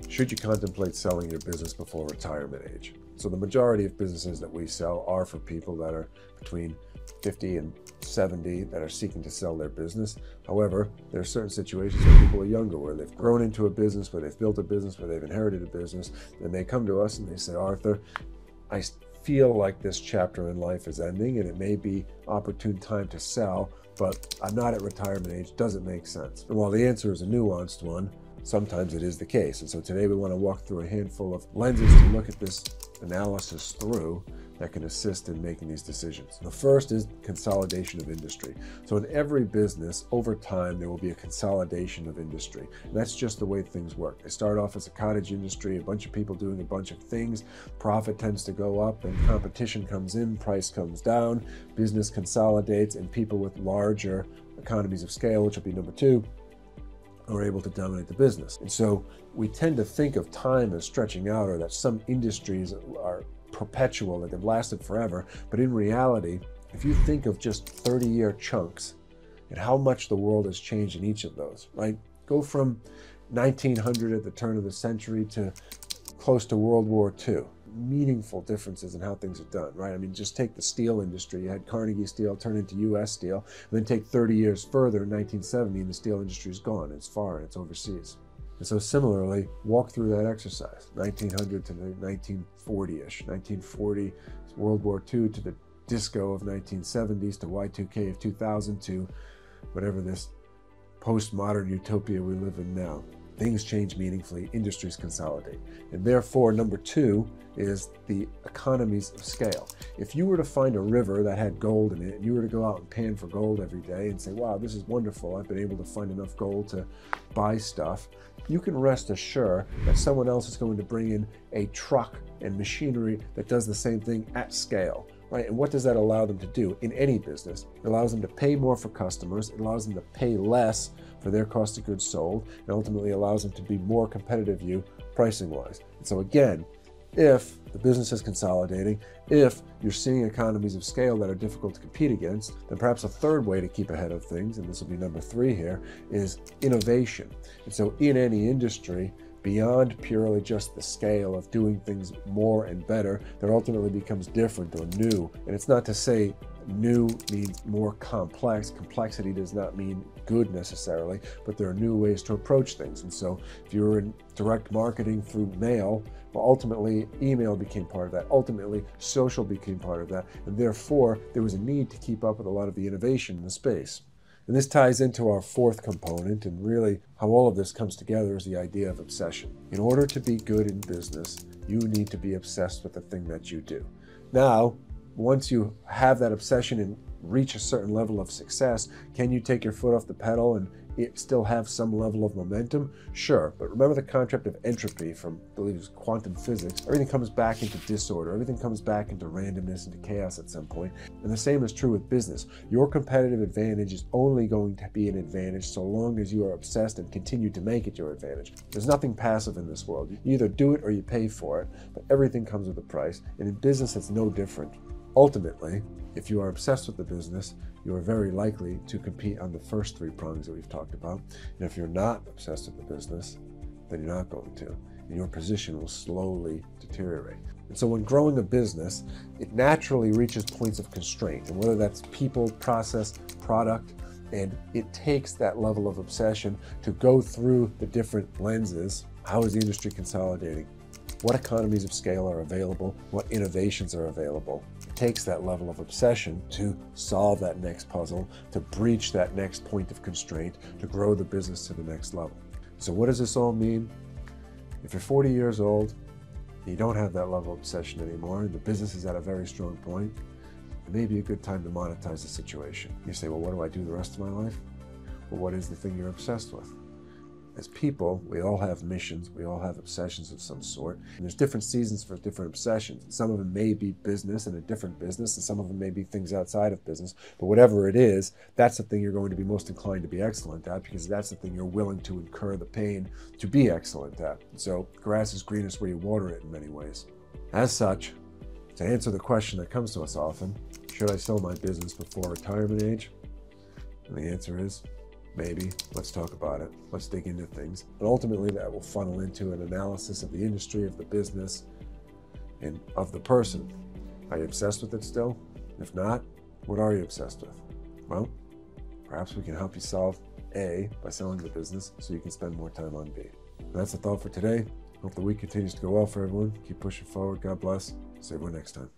Should you contemplate selling your business before retirement age? So the majority of businesses that we sell are for people that are between 50 and 70 that are seeking to sell their business. However, there are certain situations where people are younger, where they've grown into a business, where they've built a business, where they've inherited a business, and they come to us and they say, Arthur, I feel like this chapter in life is ending and it may be opportune time to sell, but I'm not at retirement age. Does it make sense? And while the answer is a nuanced one, sometimes it is the case. And so today we want to walk through a handful of lenses to look at this analysis through that can assist in making these decisions. The first is consolidation of industry. So in every business, over time, there will be a consolidation of industry. And that's just the way things work. They start off as a cottage industry, a bunch of people doing a bunch of things. Profit tends to go up, and competition comes in, price comes down, business consolidates, and people with larger economies of scale, which will be number two, are able to dominate the business. And so we tend to think of time as stretching out, or that some industries are perpetual, that they've lasted forever. But in reality, if you think of just 30-year chunks and how much the world has changed in each of those, right? Go from 1900 at the turn of the century to close to World War II. Meaningful differences in how things are done, right? I mean, just take the steel industry. You had Carnegie Steel turn into US Steel, and then take 30 years further in 1970, and the steel industry is gone. It's far and it's overseas. And so similarly, walk through that exercise, 1900 to the 1940-ish, 1940, World War II to the disco of 1970s, to Y2K of 2000, to whatever this postmodern utopia we live in now. Things change meaningfully, industries consolidate. And therefore, number two is the economies of scale. If you were to find a river that had gold in it, and you were to go out and pan for gold every day and say, wow, this is wonderful, I've been able to find enough gold to buy stuff, you can rest assured that someone else is going to bring in a truck and machinery that does the same thing at scale. Right? And what does that allow them to do in any business? It allows them to pay more for customers. It allows them to pay less for their cost of goods sold, and ultimately allows them to be more competitive you pricing wise. And so again, if the business is consolidating, if you're seeing economies of scale that are difficult to compete against, then perhaps a third way to keep ahead of things, and this will be number three here, is innovation. And so in any industry, beyond purely just the scale of doing things more and better, that ultimately becomes different or new. And it's not to say new means more complex. Complexity does not mean good necessarily, but there are new ways to approach things. And so if you're in direct marketing through mail, well, ultimately email became part of that. Ultimately, social became part of that. And therefore, there was a need to keep up with a lot of the innovation in the space. And this ties into our fourth component, and really how all of this comes together is the idea of obsession. In order to be good in business, you need to be obsessed with the thing that you do. Now, once you have that obsession and reach a certain level of success, can you take your foot off the pedal and still have some level of momentum? Sure, but remember the concept of entropy from, I believe it was quantum physics. Everything comes back into disorder. Everything comes back into randomness, into chaos at some point. And the same is true with business. Your competitive advantage is only going to be an advantage so long as you are obsessed and continue to make it your advantage. There's nothing passive in this world. You either do it or you pay for it, but everything comes with a price. And in business, it's no different. Ultimately, if you are obsessed with the business, you are very likely to compete on the first three prongs that we've talked about. And if you're not obsessed with the business, then you're not going to. And your position will slowly deteriorate. And so when growing a business, it naturally reaches points of constraint. And whether that's people, process, product, and it takes that level of obsession to go through the different lenses. How is the industry consolidating? What economies of scale are available? What innovations are available? It takes that level of obsession to solve that next puzzle, to breach that next point of constraint, to grow the business to the next level. So what does this all mean? If you're 40 years old, you don't have that level of obsession anymore, and the business is at a very strong point, it may be a good time to monetize the situation. You say, well, what do I do the rest of my life? Well, what is the thing you're obsessed with? As people, we all have missions, we all have obsessions of some sort, and there's different seasons for different obsessions. Some of them may be business and a different business, and some of them may be things outside of business, but whatever it is, that's the thing you're going to be most inclined to be excellent at, because that's the thing you're willing to incur the pain to be excellent at. So grass is greenest where you water it in many ways. As such, to answer the question that comes to us often, should I sell my business before retirement age? And the answer is Maybe. Let's talk about it. Let's dig into things. And ultimately, that will funnel into an analysis of the industry, of the business, and of the person. Are you obsessed with it still? If not, what are you obsessed with? Well, perhaps we can help you solve A by selling the business so you can spend more time on B. And that's the thought for today. Hope the week continues to go well for everyone. Keep pushing forward. God bless. See everyone next time.